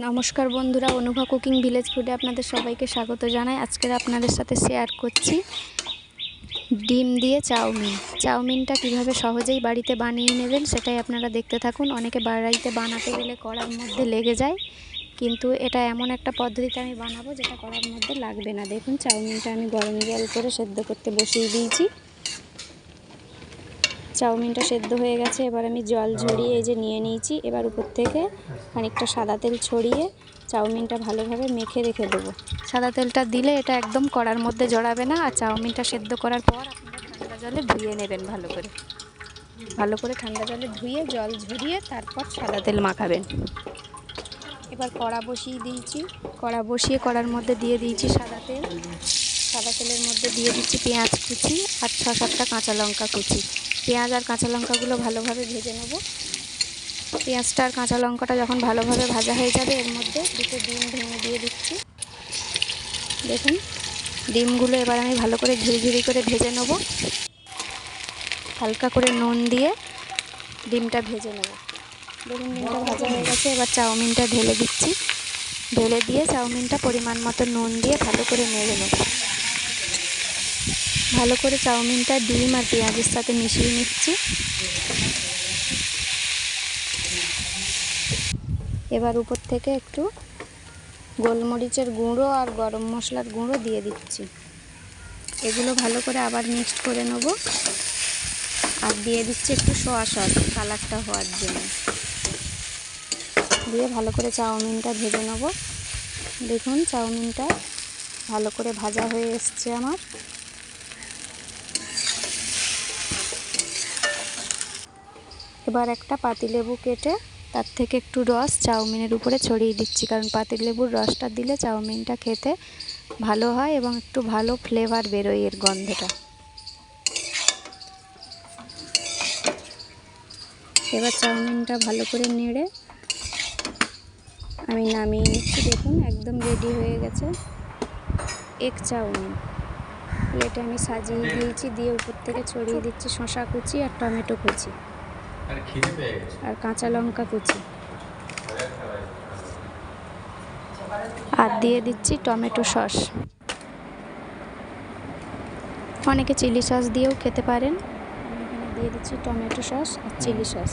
নমস্কার বন্ধুরা, Anubha cooking village ফুডে আপনাদের সবাইকে স্বাগত জানাই। আজকের আপনাদের সাথে শেয়ার করছি ডিম দিয়ে চাউমিন। চাউমিনটা কিভাবে সহজেই বাড়িতে বানিয়ে নেবেন সেটাই আপনারা দেখতে থাকুন। অনেকে বাড়িতে বানাতে গেলে কড়ার মধ্যে লেগে যায়, কিন্তু এটা এমন একটা পদ্ধতিতে আমি বানাবো যেটা কড়ার মধ্যে লাগবে না। দেখুন, চাউমিনটা আমি গরম জল করে সেদ্ধ করতে বসিয়ে দিয়েছি। চাউমিনটা সেদ্ধ হয়ে গেছে, এবার আমি জল ঝরিয়ে এই যে নিয়ে নিয়েছি। এবার উপর থেকে খানিকটা সাদা তেল ছড়িয়ে চাউমিনটা ভালোভাবে মেখে রেখে দেবো। সাদা তেলটা দিলে এটা একদম কড়ার মধ্যে জড়াবে না। আর চাউমিনটা সেদ্ধ করার পর আপনারা ঠান্ডা জলে ধুয়ে নেবেন, ভালো করে ঠান্ডা জলে ধুয়ে জল ঝরিয়ে তারপর সাদা তেল মাখাবেন। এবার কড়া বসিয়ে দিয়েছি। কড়া বসিয়ে কড়ার মধ্যে দিয়ে দিয়েছি সাদা তেল। সাদা তেলের মধ্যে দিয়ে দিচ্ছি পেঁয়াজ কুচি আর 6-7টা কাঁচা লঙ্কা কুচি। পেঁয়াজ আর কাঁচা লঙ্কাগুলো ভালোভাবে ভেজে নেব। পেঁয়াজটা আর কাঁচা লঙ্কাটা যখন ভালোভাবে ভাজা হয়ে যাবে, এর মধ্যে দুটো ডিম ভেঙে দিয়ে দিচ্ছি। দেখুন, ডিমগুলো এবার আমি ভালো করে ঝুরি করে ভেজে নেব। হালকা করে নুন দিয়ে ডিমটা ভেজে নেব। দেখুন, ডিমটা ভাজা হয়ে গেছে। এবার চাউমিনটা ঢেলে দিচ্ছি। ঢেলে দিয়ে চাউমিনটা পরিমাণ মতো নুন দিয়ে ভালো করে নেড়ে নেব। ভালো করে চাউমিনটা ডিম আর পেঁয়াজের সাথে মিশিয়ে নিচ্ছি। এবার উপর থেকে একটু গোলমরিচের গুঁড়ো আর গরম মশলার গুঁড়ো দিয়ে দিচ্ছি। এগুলো ভালো করে আবার মিক্সড করে নেব। আর দিয়ে দিচ্ছি একটু সোয়া সস কালারটা হওয়ার জন্য। দিয়ে ভালো করে চাউমিনটা ভেজে নেব। দেখুন, চাউমিনটা ভালো করে ভাজা হয়ে এসছে আমার। এবার একটা পাতিলেবু কেটে তার থেকে একটু রস চাউমিনের উপরে ছড়িয়ে দিচ্ছি, কারণ পাতিলেবুর রসটা দিলে চাউমিনটা খেতে ভালো হয় এবং একটু ভালো ফ্লেভার বেরোয় এর গন্ধটা। এবার চাউমিনটা ভালো করে নেড়ে আমি নামিয়ে নিচ্ছি। দেখুন, একদম রেডি হয়ে গেছে এগ চাউমিন। প্লেটে আমি সাজিয়ে দিয়েছি, দিয়ে উপর থেকে ছড়িয়ে দিচ্ছি শসা কুচি আর টমেটো কুচি আর কাঁচা লঙ্কা কুচি, আর দিয়ে দিচ্ছি টমেটো সস। অনেকে চিলি সস দিয়েও খেতে পারেন। আমি এখানে দিয়ে দিচ্ছি টমেটো সস আর চিলি সস।